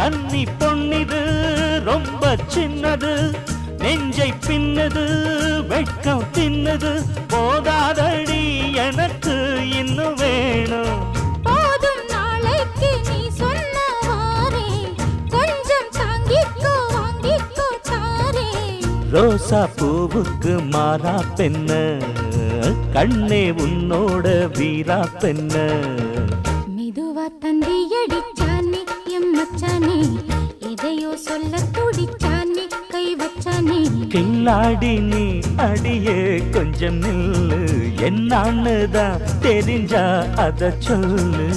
கன்னி பொன்னிது ரொம்ப சின்னது, நெஞ்சை பின்னது வெட்கம் தின்னது. போதாதடி எனக்கு இன்னும் வேணும். போதும் நாளைக்கு நீ சொன்னவாறே, கொஞ்சம் தாங்கிக்கோ வாங்கிக்கோ தாரே. ரோசா பூவுக்கு மாறா பெண்ண, கண்ணே உன்னோட வீரா பெண்ண. மெதுவா தந்தி அடிச்சானே எம் மச்சானே, எதையோ சொல்ல துடிச்சானே கை வச்சானே. கில்லாடி நீ அடியே கொஞ்சம் நில்லு, என்னான்னுதான் தெரிஞ்சா அத சொல்லு.